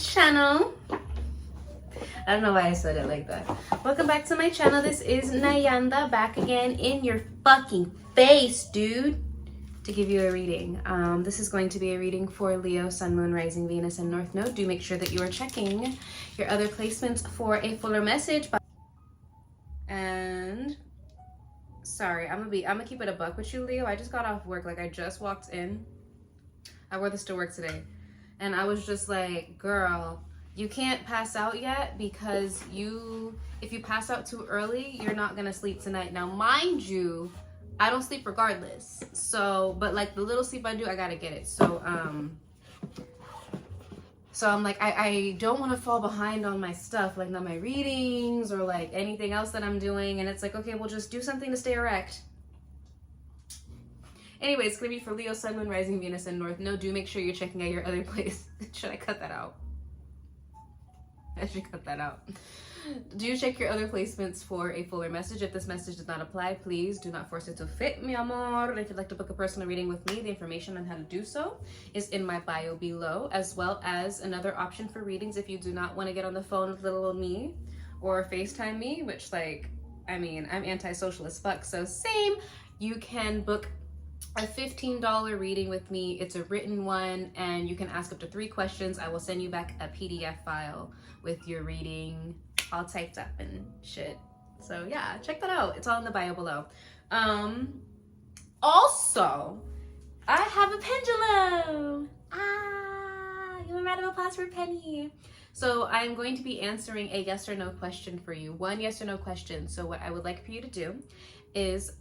channel. I don't know why I said it like that. Welcome back to my channel. This is Nayanda, back again in your fucking face, dude, to give you a reading. This is going to be a reading for Leo, Sun, Moon, Rising, Venus, and North Node. Do make sure that you are checking your other placements for a fuller message. And sorry, I'm gonna keep it a buck with you, Leo. I just got off work. Like, I just walked in. I wore this to work today, and I was just like, girl, you can't pass out yet, because if you pass out too early, you're not gonna sleep tonight. Now, mind you, I don't sleep regardless. So, but like the little sleep I do, I gotta get it. So I'm like, I don't want to fall behind on my stuff, like not my readings or like anything else that I'm doing. And it's like, okay, well, just do something to stay erect. Anyway, it's gonna be for Leo, Sun, Moon, Rising, Venus, and North Node. Do make sure you're checking out your other place. Should I cut that out? I should cut that out. Do check your other placements for a fuller message. If this message does not apply, please do not force it to fit, mi amor. If you'd like to book a personal reading with me, the information on how to do so is in my bio below, as well as another option for readings if you do not want to get on the phone with little old me or FaceTime me, which, like, I mean, I'm antisocial as fuck, so same. You can book a $15 reading with me. It's a written one, and you can ask up to 3 questions. I will send you back a PDF file with your reading all typed up and shit. So yeah, check that out. It's all in the bio below. Also, I have a pendulum. Give a round of applause for Penny. So I'm going to be answering a yes or no question for you. One yes or no question. So what I would like for you to do is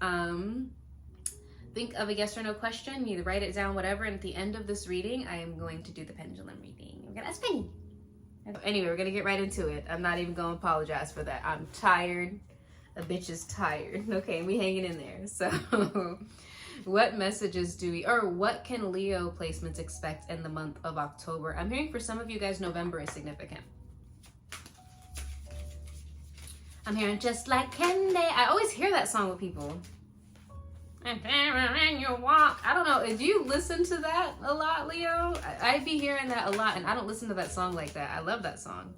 think of a yes or no question, either write it down, whatever, and at the end of this reading, I am going to do the pendulum reading. I'm gonna ask Penny. Anyway, we're gonna get right into it. I'm not even gonna apologize for that. I'm tired. A bitch is tired. Okay, we hanging in there. So what messages what can Leo placements expect in the month of October? I'm hearing for some of you guys, November is significant. I'm hearing just like candy. I always hear that song with people. And you walk. I don't know. Do you listen to that a lot, Leo? I'd be hearing that a lot, and I don't listen to that song like that. I love that song.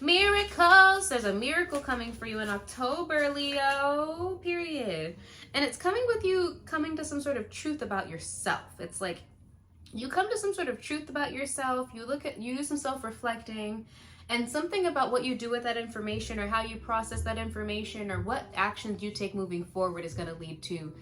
Miracles. There's a miracle coming for you in October, Leo. Period. And it's coming with you coming to some sort of truth about yourself. It's like you come to some sort of truth about yourself. You do some self-reflecting. And something about what you do with that information, or how you process that information, or what actions you take moving forward is going to lead to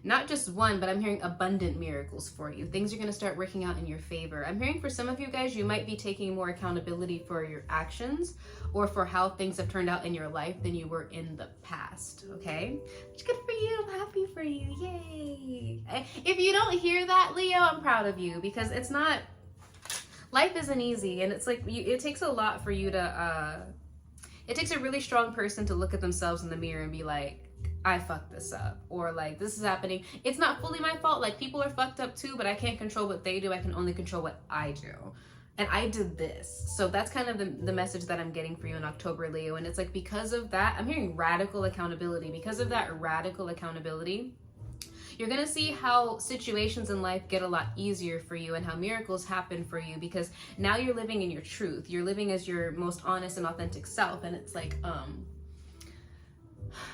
not just one, but I'm hearing abundant miracles for you. Things are going to start working out in your favor. I'm hearing for some of you guys, you might be taking more accountability for your actions or for how things have turned out in your life than you were in the past, okay? It's good for you. I'm happy for you. Yay. If you don't hear that, Leo, I'm proud of you, because it's not... Life isn't easy, and it's like it takes a lot for you to it takes a really strong person to look at themselves in the mirror and be like, I fucked this up, or like, this is happening. It's not fully my fault. Like, people are fucked up too, but I can't control what they do. I can only control what I do, and I did this. So that's kind of the message that I'm getting for you in October, Leo. And it's like, because of that, I'm hearing radical accountability. Because of that radical accountability, you're going to see how situations in life get a lot easier for you, and how miracles happen for you, because now you're living in your truth. You're living as your most honest and authentic self. And it's like,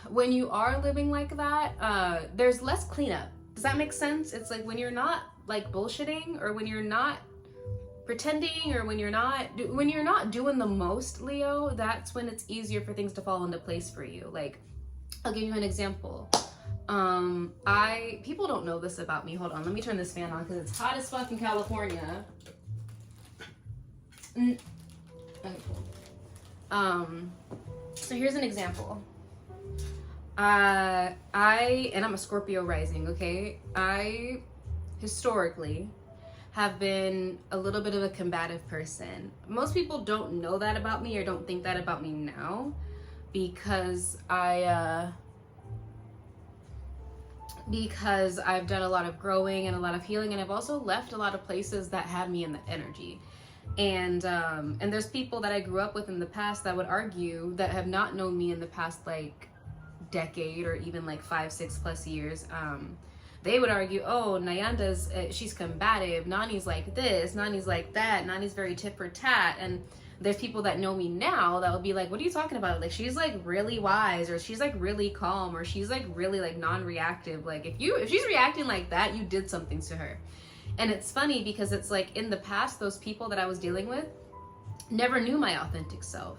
when you are living like that, there's less cleanup. Does that make sense? It's like when you're not like bullshitting, or when you're not pretending, or when you're not doing the most, Leo, that's when it's easier for things to fall into place for you. Like, I'll give you an example. People don't know this about me. Hold on, let me turn this fan on because it's hot as fuck in California. Okay, cool. So here's an example. I'm a Scorpio rising, okay? I historically have been a little bit of a combative person. Most people don't know that about me, or don't think that about me now, because I've done a lot of growing and a lot of healing, and I've also left a lot of places that had me in the energy. And there's people that I grew up with in the past that would argue, that have not known me in the past like decade, or even like 5-6+ years, they would argue, oh, Nayanda's, she's combative, Nani's like this, Nani's like that, Nani's very tit for tat. And there's people that know me now that would be like, what are you talking about? Like, she's like really wise, or she's like really calm, or she's like really like non-reactive. Like, if she's reacting like that, you did something to her. And it's funny because it's like, in the past, those people that I was dealing with never knew my authentic self.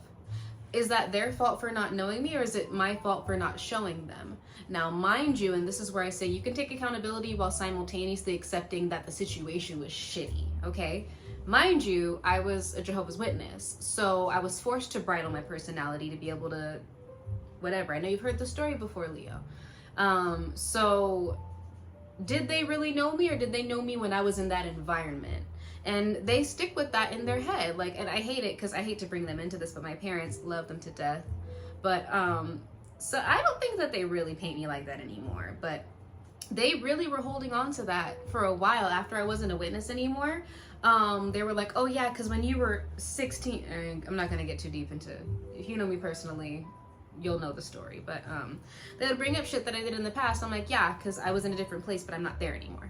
Is that their fault for not knowing me, or is it my fault for not showing them? Now, mind you, and this is where I say you can take accountability while simultaneously accepting that the situation was shitty, okay? Mind you, I was a Jehovah's Witness, so I was forced to bridle my personality to be able to, whatever. I know you've heard the story before, Leo. So did they really know me, or did they know me when I was in that environment? And they stick with that in their head. Like, and I hate it because I hate to bring them into this, but my parents love them to death. But, so I don't think that they really paint me like that anymore. But they really were holding on to that for a while after I wasn't a witness anymore. They were like, oh yeah, because when you were 16, I'm not going to get too deep into, if you know me personally, you'll know the story. But they would bring up shit that I did in the past. I'm like, yeah, because I was in a different place, but I'm not there anymore.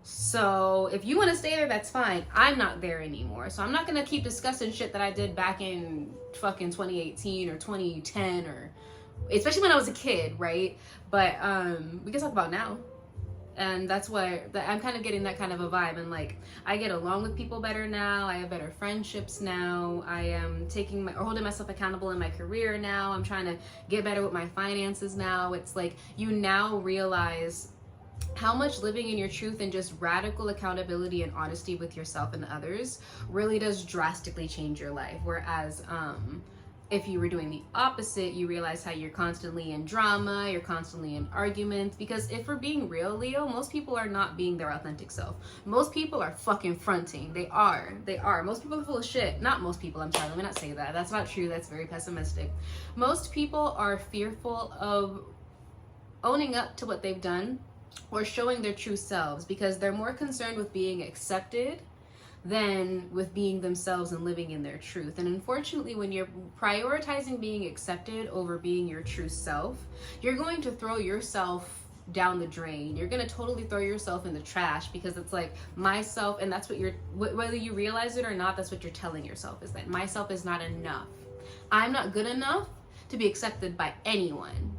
So if you want to stay there, that's fine. I'm not there anymore. So I'm not going to keep discussing shit that I did back in fucking 2018 or 2010, or especially when I was a kid, right? But we can talk about now. And that's why I'm kind of getting that kind of a vibe. And like, I get along with people better now. I have better friendships now. I am holding myself accountable in my career now. I'm trying to get better with my finances now. It's like, you now realize how much living in your truth and just radical accountability and honesty with yourself and others really does drastically change your life. Whereas if you were doing the opposite, you realize how you're constantly in drama, you're constantly in arguments. Because if we're being real, Leo, most people are not being their authentic self. Most people are fucking fronting. They are. Most people are full of shit. Not most people, I'm sorry, let me not say that. That's not true. That's very pessimistic. Most people are fearful of owning up to what they've done or showing their true selves, because they're more concerned with being accepted than with being themselves and living in their truth. And unfortunately, when you're prioritizing being accepted over being your true self, you're going to throw yourself down the drain. You're going to totally throw yourself in the trash, because it's like, myself, and that's what whether you realize it or not, that's what you're telling yourself, is that myself is not enough. I'm not good enough to be accepted by anyone.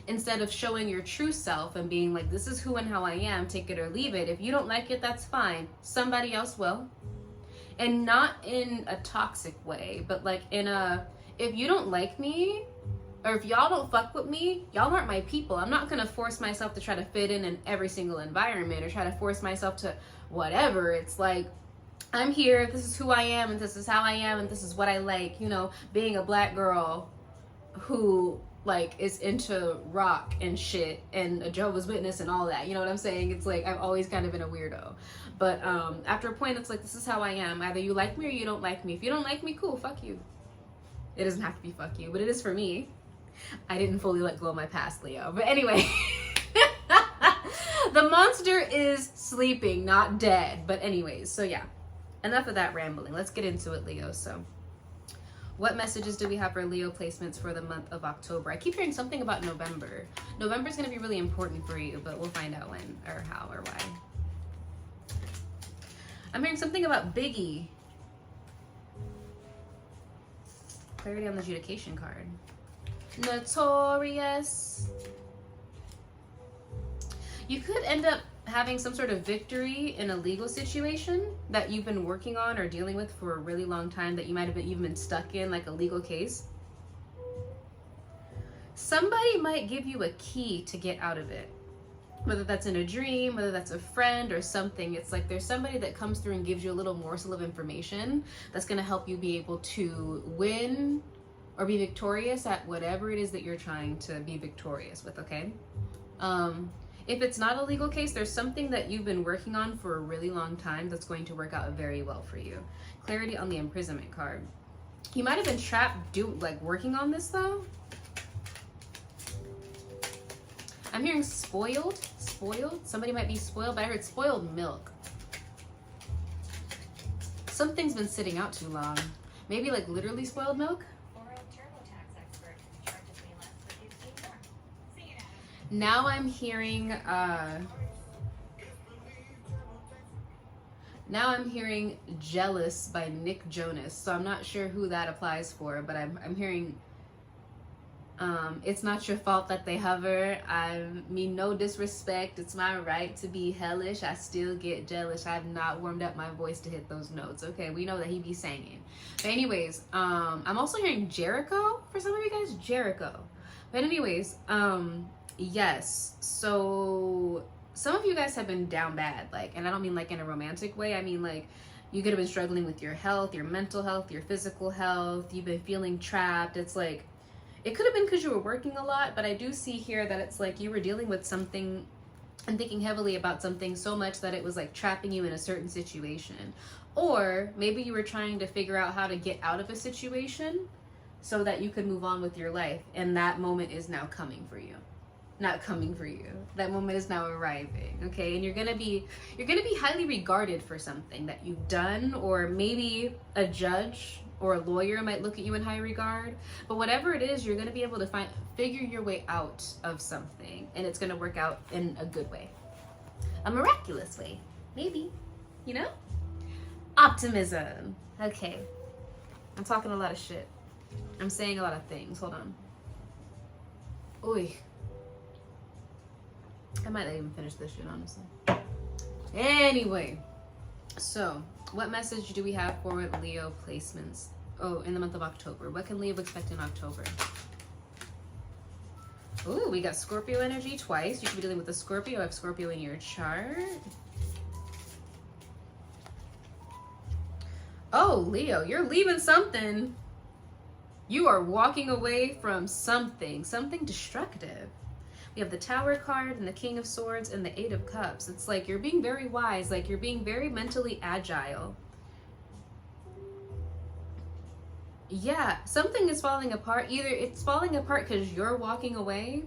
Instead of showing your true self and being like, this is who and how I am, take it or leave it. If you don't like it, that's fine. Somebody else will. And not in a toxic way, but like in a, if you don't like me, or if y'all don't fuck with me, y'all aren't my people. I'm not gonna force myself to try to fit in every single environment, or try to force myself to whatever. It's like, I'm here, this is who I am, and this is how I am, and this is what I like. You know, being a black girl who like is into rock and shit, and a Jehovah's Witness and all that, you know what I'm saying? It's like, I've always kind of been a weirdo. But after a point, it's like, this is how I am. Either you like me or you don't like me. If you don't like me, cool, fuck you. It doesn't have to be fuck you, but it is for me. I didn't fully let go of my past, Leo. But anyway, the monster is sleeping, not dead. But anyways, so yeah, enough of that rambling. Let's get into it, Leo. So what messages do we have for Leo placements for the month of October? I keep hearing something about November. November is going to be really important for you, but we'll find out when, or how, or why. I'm hearing something about Biggie. Clarity on the adjudication card. Notorious. You could end up having some sort of victory in a legal situation that you've been working on or dealing with for a really long time, that you might have even been stuck in, like a legal case. Somebody might give you a key to get out of it. Whether that's in a dream, whether that's a friend or something. It's like there's somebody that comes through and gives you a little morsel of information that's going to help you be able to win or be victorious at whatever it is that you're trying to be victorious with, okay? If it's not a legal case, there's something that you've been working on for a really long time that's going to work out very well for you. Clarity on the imprisonment card. You might have been trapped working on this though. I'm hearing spoiled. Spoiled? Somebody might be spoiled, but I heard spoiled milk. Something's been sitting out too long. Maybe like literally spoiled milk? Now I'm hearing Jealous by Nick Jonas. So I'm not sure who that applies for, but I'm hearing it's not your fault that they hover. I mean, no disrespect. It's my right to be hellish. I still get jealous. I've not warmed up my voice to hit those notes. Okay, we know that he be singing. But anyways, I'm also hearing Jericho for some of you guys. Jericho. But anyways, yes. So some of you guys have been down bad, like, and I don't mean like in a romantic way. I mean like you could have been struggling with your health, your mental health, your physical health. You've been feeling trapped. It's like, it could have been because you were working a lot, but I do see here that it's like you were dealing with something and thinking heavily about something so much that it was like trapping you in a certain situation. Or maybe you were trying to figure out how to get out of a situation so that you could move on with your life. And that moment is now coming for you. Not coming for you. That moment is now arriving, okay? And you're gonna be highly regarded for something that you've done, or maybe a judge or a lawyer might look at you in high regard. But whatever it is, you're gonna be able to figure your way out of something, and it's gonna work out in a good way. A miraculous way, maybe, you know? Optimism. Okay. I'm talking a lot of shit. I'm saying a lot of things. Hold on. Oy. I might not even finish this shit, honestly. Anyway, so what message do we have for Leo placements? Oh, in the month of October. What can Leo expect in October? Ooh, we got Scorpio energy twice. You could be dealing with a Scorpio. I have Scorpio in your chart. Oh, Leo, you're leaving something. You are walking away from something destructive. We have the Tower card and the King of Swords and the Eight of Cups. It's like you're being very wise, like you're being very mentally agile. Yeah, something is falling apart. Either it's falling apart because you're walking away,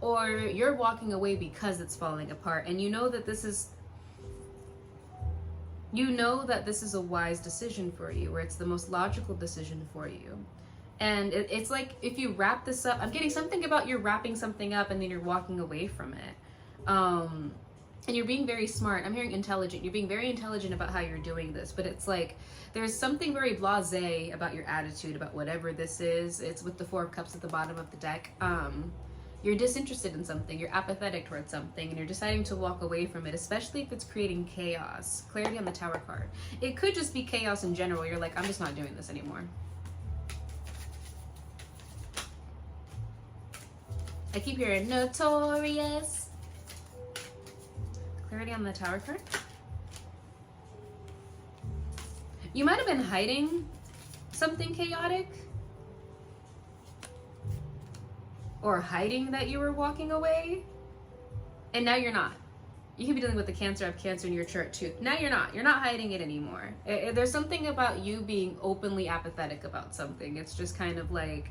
or you're walking away because it's falling apart. And you know that this is a wise decision for you, or it's the most logical decision for you. And it's like, if you wrap this up, I'm getting something about you're wrapping something up and then you're walking away from it. And you're being very smart. I'm hearing intelligent. You're being very intelligent about how you're doing this. But it's like, there's something very blasé about your attitude about whatever this is. It's with the Four of Cups at the bottom of the deck. You're disinterested in something. You're apathetic towards something. And you're deciding to walk away from it, especially if it's creating chaos. Clarity on the Tower card. It could just be chaos in general. You're like, I'm just not doing this anymore. I keep hearing notorious. Clarity on the Tower card. You might have been hiding something chaotic, or hiding that you were walking away, and now you're not. You could be dealing with the Cancer. I have Cancer in your chart too. Now you're not hiding it anymore. There's something about you being openly apathetic about something. It's just kind of like,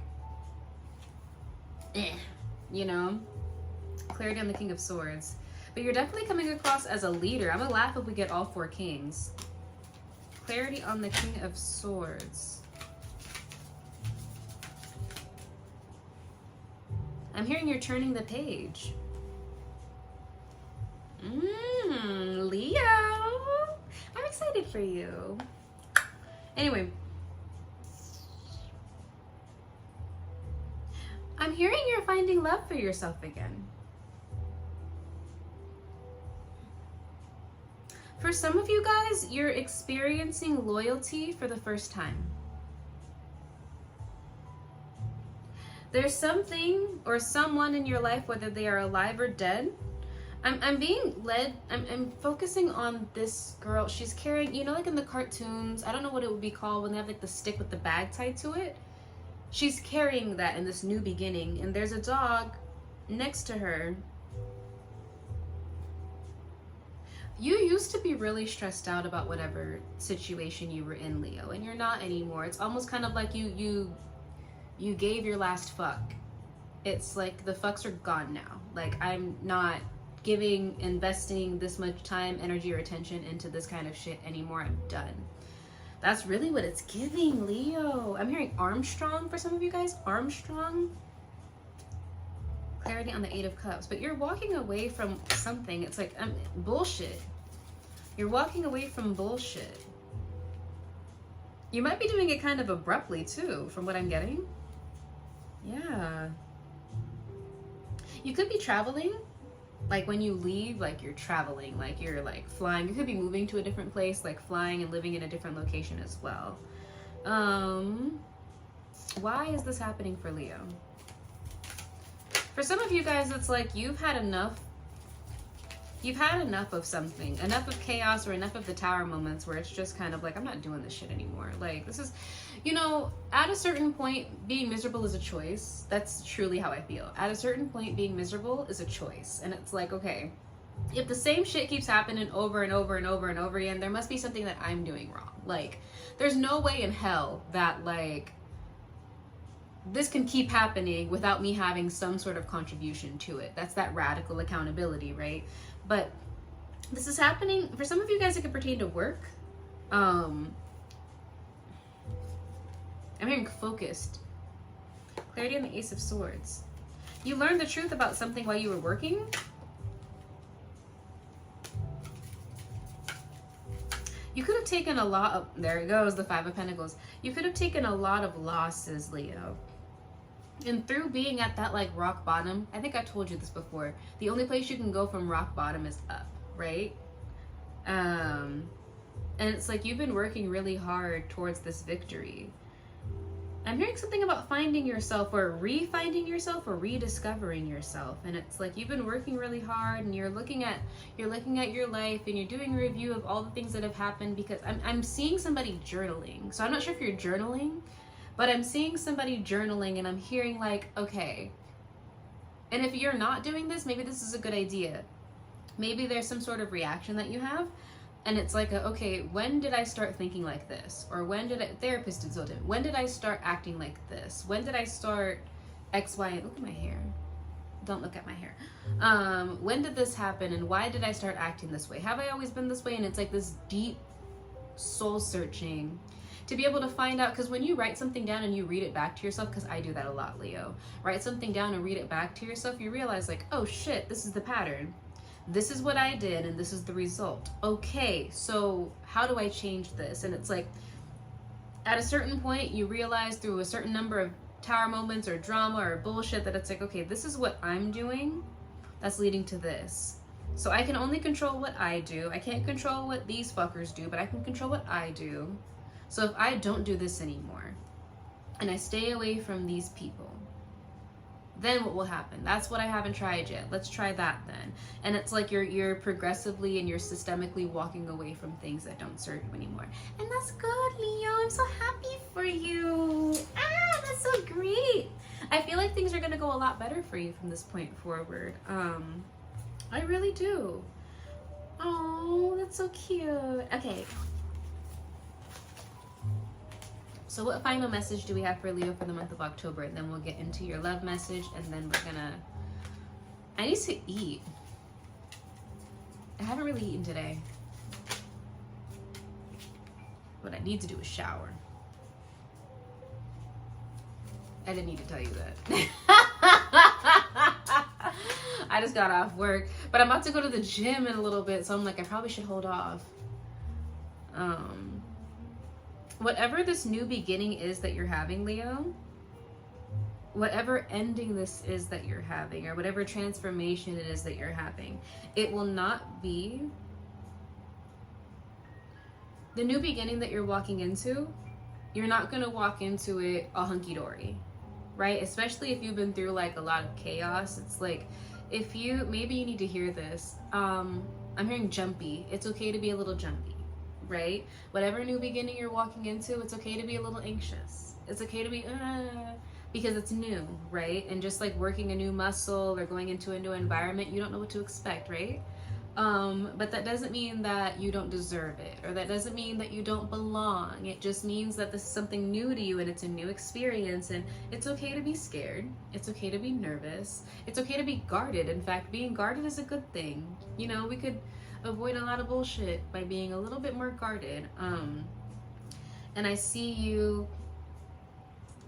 you know? Clarity on the King of Swords. But you're definitely coming across as a leader. I'm gonna laugh if we get all four kings. Clarity on the King of Swords. I'm hearing you're turning the page. Leo. I'm excited for you. Anyway. I'm hearing you're finding love for yourself again. For some of you guys, you're experiencing loyalty for the first time. There's something or someone in your life, whether they are alive or dead. I'm being led, I'm focusing on this girl. She's carrying, you know, like in the cartoons, I don't know what it would be called when they have like the stick with the bag tied to it. She's carrying that in this new beginning, and there's a dog next to her. You used to be really stressed out about whatever situation you were in, Leo, and you're not anymore. It's almost kind of like you gave your last fuck. It's like the fucks are gone now. Like, I'm not investing this much time, energy, or attention into this kind of shit anymore. I'm done. That's really what it's giving, Leo. I'm hearing Armstrong for some of you guys. Armstrong. clarity on the Eight of Cups. But you're walking away from something. It's like bullshit. You're walking away from bullshit. You might be doing it kind of abruptly too, from what I'm getting. Yeah. You could be traveling. Like when you leave, like you're traveling, like you're like flying. You could be moving to a different place, like flying and living in a different location as well. Why is this happening for Leo? For some of you guys, it's like you've had enough. You've had enough of something, enough of chaos or enough of the tower moments where it's just kind of like, I'm not doing this shit anymore. Like this is, you know, at a certain point, being miserable is a choice. That's truly how I feel. At a certain point, being miserable is a choice. And it's like, okay, if the same shit keeps happening over and over and over and over again, there must be something that I'm doing wrong. Like, there's no way in hell that like, this can keep happening without me having some sort of contribution to it. That's that radical accountability, right? But this is happening for some of you guys. It could pertain to work. I'm hearing focused. Clarity on the Ace of Swords. You learned the truth about something while you were working. You could have taken a lot of, there it goes, the Five of Pentacles. You could have taken a lot of losses, Leo. And through being at that like rock bottom, I think I told you this before, the only place you can go from rock bottom is up, right? And it's like you've been working really hard towards this victory. I'm hearing something about finding yourself or re-finding yourself or rediscovering yourself. And it's like you've been working really hard and you're looking at your life and you're doing a review of all the things that have happened, because I'm seeing somebody journaling. So I'm not sure if you're journaling, but I'm seeing somebody journaling and I'm hearing like, okay, and if you're not doing this, maybe this is a good idea. Maybe there's some sort of reaction that you have. And it's like, okay, when did I start thinking like this? Or when did therapist did so different. When did I start acting like this? When did I start X, Y, and look at my hair. Don't look at my hair. When did this happen? And why did I start acting this way? Have I always been this way? And it's like this deep soul searching to be able to find out, because when you write something down and you read it back to yourself, because I do that a lot, Leo, write something down and read it back to yourself, you realize like, oh shit, this is the pattern. This is what I did and this is the result. Okay, so how do I change this? And it's like, at a certain point, you realize through a certain number of tower moments or drama or bullshit that it's like, okay, this is what I'm doing that's leading to this. So I can only control what I do. I can't control what these fuckers do, but I can control what I do. So if I don't do this anymore and I stay away from these people, then what will happen? That's what I haven't tried yet. Let's try that then. And it's like you're progressively and you're systemically walking away from things that don't serve you anymore. And that's good, Leo. I'm so happy for you. Ah, that's so great. I feel like things are gonna go a lot better for you from this point forward. I really do. Oh, that's so cute. Okay. So what final message do we have for Leo for the month of October? And then we'll get into your love message, and then we're gonna... I need to eat. I haven't really eaten today. What I need to do is shower. I didn't need to tell you that. I just got off work, but I'm about to go to the gym in a little bit, so I'm like, I probably should hold off. Whatever this new beginning is that you're having, Leo, whatever ending this is that you're having, or whatever transformation it is that you're having, it will not be the new beginning that you're walking into. You're not going to walk into it all hunky-dory, right? Especially if you've been through like a lot of chaos. It's like, if you, maybe you need to hear this. I'm hearing jumpy. It's okay to be a little jumpy. Right? Whatever new beginning you're walking into, it's okay to be a little anxious. It's okay to be, because it's new, right? And just like working a new muscle or going into a new environment, you don't know what to expect, right? But that doesn't mean that you don't deserve it, or that doesn't mean that you don't belong. It just means that this is something new to you and it's a new experience, and it's okay to be scared. It's okay to be nervous. It's okay to be guarded. In fact, being guarded is a good thing. You know, we could avoid a lot of bullshit by being a little bit more guarded. And I see you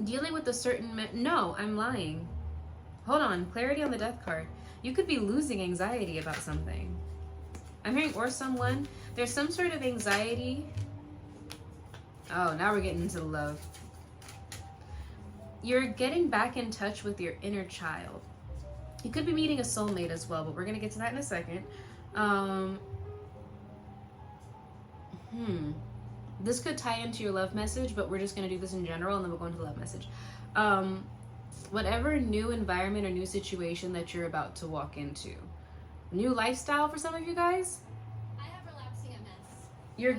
dealing with a certain no, I'm lying. Hold on, clarity on the death card. You could be losing anxiety about something. I'm hearing, or someone, there's some sort of anxiety. Oh, now we're getting into love. You're getting back in touch with your inner child. You could be meeting a soulmate as well, but we're going to get to that in a second. This could tie into your love message, but we're just going to do this in general, and then we'll go into the love message. Whatever new environment or new situation that you're about to walk into. New lifestyle for some of you guys. I have relapsing MS. You're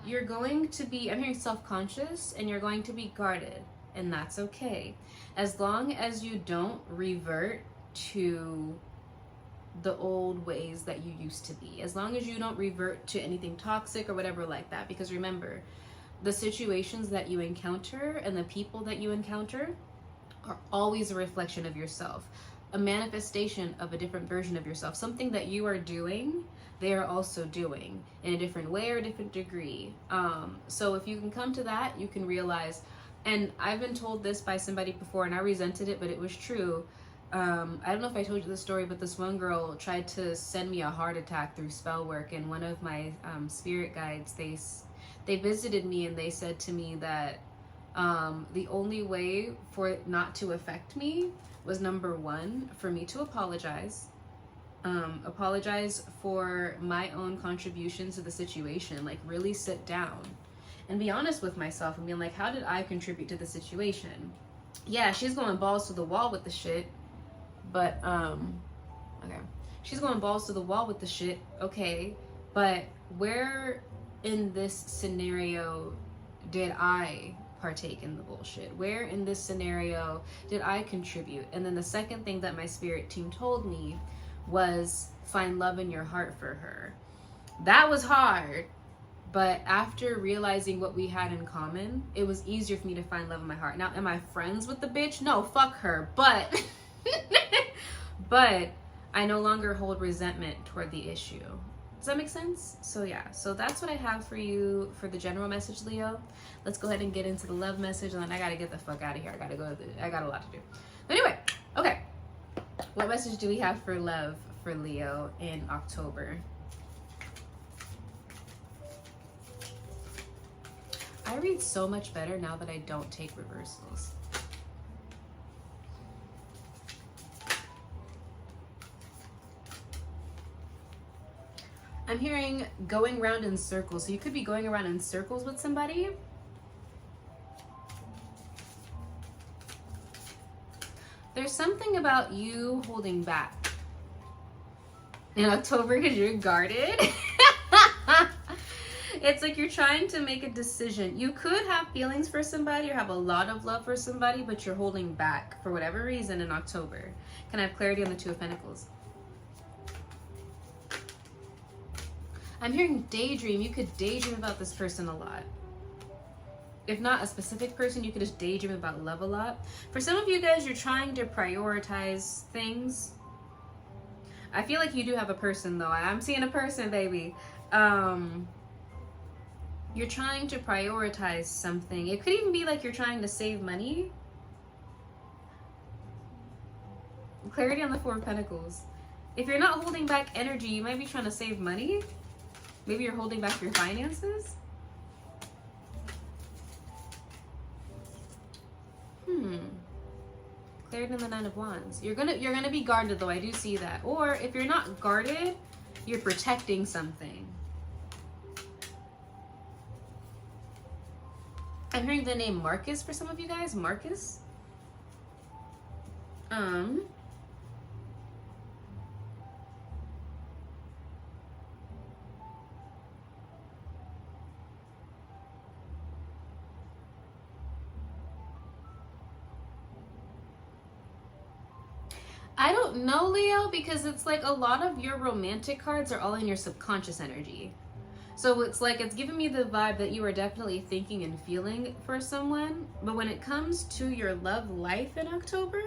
You're going to be, I'm hearing self-conscious, and you're going to be guarded, and that's okay. As long as you don't revert to the old ways that you used to be. As long as you don't revert to anything toxic or whatever like that. Because remember, the situations that you encounter and the people that you encounter are always a reflection of yourself. A manifestation of a different version of yourself. Something that you are doing, they are also doing in a different way or a different degree. So if you can come to that, you can realize, and I've been told this by somebody before and I resented it, but it was true. I don't know if I told you the story, but this one girl tried to send me a heart attack through spell work, and one of my spirit guides, they visited me and they said to me that the only way for it not to affect me was, number one, for me to apologize for my own contributions to the situation, like really sit down and be honest with myself and be like, how did I contribute to the situation? Yeah, she's going balls to the wall with the shit, but okay, she's going balls to the wall with the shit, okay, but where in this scenario did I partake in the bullshit? Where in this scenario did I contribute? And then the second thing that my spirit team told me was, find love in your heart for her. That was hard, but after realizing what we had in common, it was easier for me to find love in my heart. Now, am I friends with the bitch? No, fuck her, but but I no longer hold resentment toward the issue. Does that make sense? So yeah, so that's what I have for you for the general message, Leo. Let's go ahead and get into the love message, and then I gotta get the fuck out of here. I got a lot to do. But anyway, okay. What message do we have for love for Leo in October? I read so much better now that I don't take reversals. I'm hearing going around in circles. So you could be going around in circles with somebody. There's something about you holding back in October because you're guarded. It's like you're trying to make a decision. You could have feelings for somebody or have a lot of love for somebody, but you're holding back for whatever reason in October. Can I have clarity on the Two of Pentacles? I'm hearing daydream. You could daydream about this person a lot. If not a specific person, you could just daydream about love a lot. For some of you guys, you're trying to prioritize things. I feel like you do have a person though. I'm seeing a person, baby. You're trying to prioritize something. It could even be like you're trying to save money. Clarity on the Four of Pentacles. If you're not holding back energy, you might be trying to save money. Maybe you're holding back your finances. Clarity on the Nine of Wands. You're gonna be guarded though. I do see that. Or if you're not guarded, you're protecting something. I'm hearing the name Marcus for some of you guys. Marcus. I don't know, Leo, because it's like a lot of your romantic cards are all in your subconscious energy. So it's like it's giving me the vibe that you are definitely thinking and feeling for someone. But when it comes to your love life in October,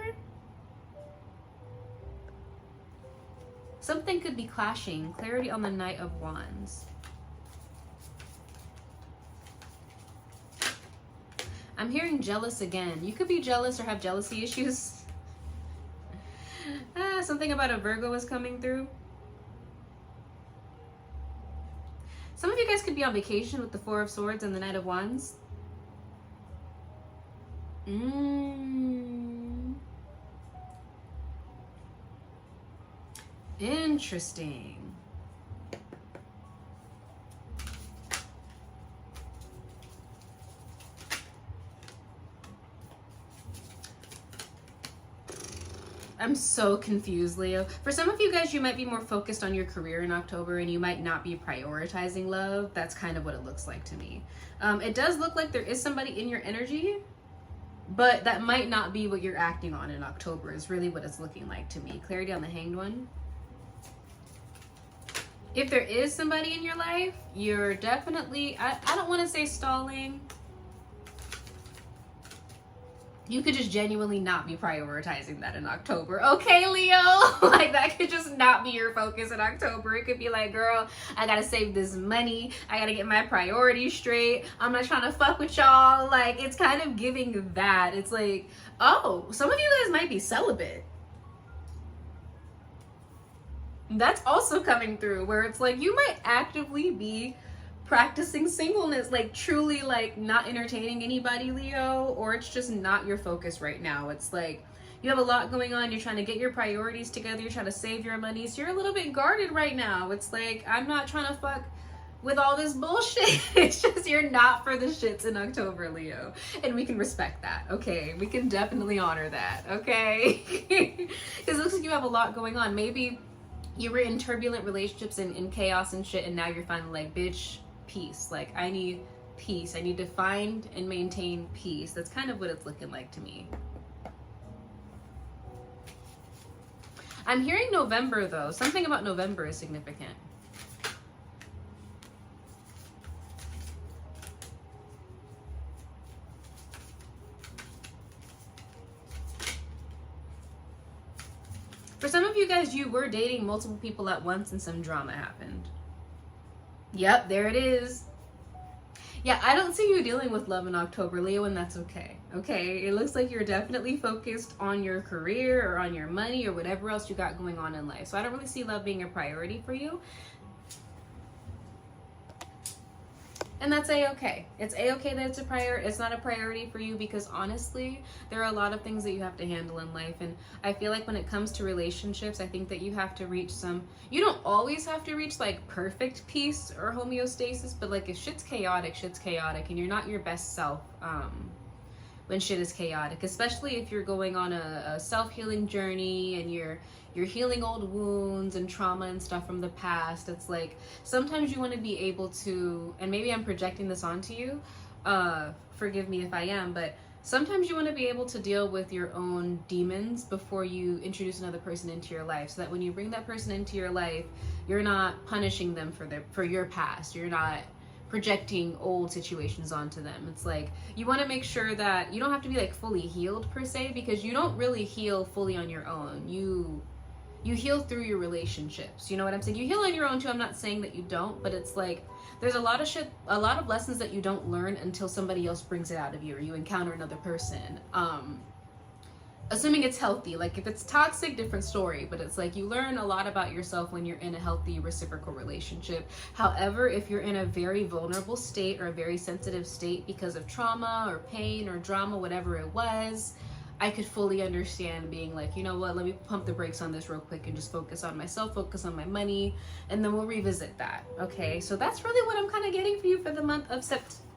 something could be clashing. Clarity on the Knight of Wands. I'm hearing jealous again. You could be jealous or have jealousy issues. something about a Virgo is coming through. Some of you guys could be on vacation with the Four of Swords and the Knight of Wands. Interesting. I'm so confused, Leo. For some of you guys, you might be more focused on your career in October and you might not be prioritizing love. That's kind of what it looks like to me. It does look like there is somebody in your energy, but that might not be what you're acting on in October is really what it's looking like to me. Clarity on the Hanged One. If there is somebody in your life, you're definitely, I don't want to say stalling. You could just genuinely not be prioritizing that in October. Okay, Leo? Like, that could just not be your focus in October. It could be like, girl, I gotta save this money. I gotta get my priorities straight. I'm not trying to fuck with y'all. Like, it's kind of giving that. It's like, oh, some of you guys might be celibate. That's also coming through, where it's like, you might actively be practicing singleness, like truly like not entertaining anybody, Leo, or it's just not your focus right now. It's like you have a lot going on, you're trying to get your priorities together, you're trying to save your money, so you're a little bit guarded right now. It's like, I'm not trying to fuck with all this bullshit. It's just you're not for the shits in October, Leo, and we can respect that. Okay, we can definitely honor that. Okay, because it looks like you have a lot going on. Maybe you were in turbulent relationships and in chaos and shit, and now you're finally like, bitch, peace. Like, I need peace. I need to find and maintain peace. That's kind of what it's looking like to me. I'm hearing November though. Something about November is significant. For some of you guys, you were dating multiple people at once and some drama happened. Yep, there it is. Yeah, I don't see you dealing with love in October, Leo, and that's okay. Okay, it looks like you're definitely focused on your career or on your money or whatever else you got going on in life. So I don't really see love being a priority for you. And that's a-okay. It's a-okay that it's not a priority for you, because honestly, there are a lot of things that you have to handle in life. And I feel like when it comes to relationships, I think that you have to reach you don't always have to reach like perfect peace or homeostasis, but like if shit's chaotic, and you're not your best self when shit is chaotic, especially if you're going on a self-healing journey and you're healing old wounds and trauma and stuff from the past. It's like sometimes you want to be able to, and maybe I'm projecting this onto you, forgive me if I am, but sometimes you want to be able to deal with your own demons before you introduce another person into your life, so that when you bring that person into your life, you're not punishing them for your past. You're not projecting old situations onto them. It's like you want to make sure that you don't have to be like fully healed per se, because you don't really heal fully on your own. You heal through your relationships. You know what I'm saying? You heal on your own too. I'm not saying that you don't, but it's like there's a lot of lessons that you don't learn until somebody else brings it out of you, or you encounter another person. Assuming it's healthy. Like if it's toxic, different story, but it's like you learn a lot about yourself when you're in a healthy reciprocal relationship. However, if you're in a very vulnerable state or a very sensitive state because of trauma or pain or drama, whatever it was, I could fully understand being like, you know what, let me pump the brakes on this real quick and just focus on myself, focus on my money, and then we'll revisit that. Okay, so that's really what I'm kind of getting for you for the month of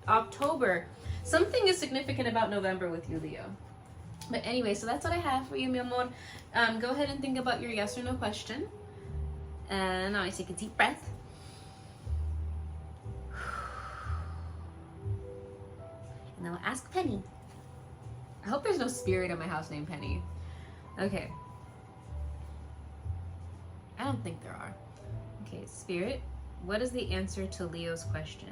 October. Something is significant about November with you, Leo. But anyway, so that's what I have for you, mi amor. Go ahead and think about your yes or no question. And now I take a deep breath. And then I'll ask Penny. I hope there's no spirit in my house named Penny. Okay. I don't think there are. Okay, Spirit, what is the answer to Leo's question?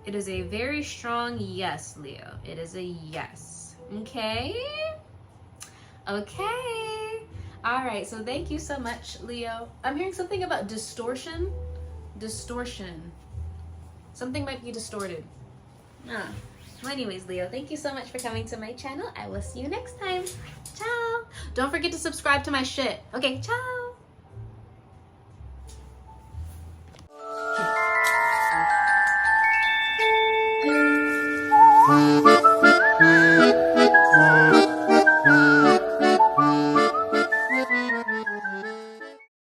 It is a very strong yes, Leo. It is a yes. Okay? Okay. All right, so thank you so much, Leo. I'm hearing something about distortion. Distortion. Something might be distorted. Well, anyways, Leo, thank you so much for coming to my channel. I will see you next time. Ciao. Don't forget to subscribe to my shit. Okay, ciao.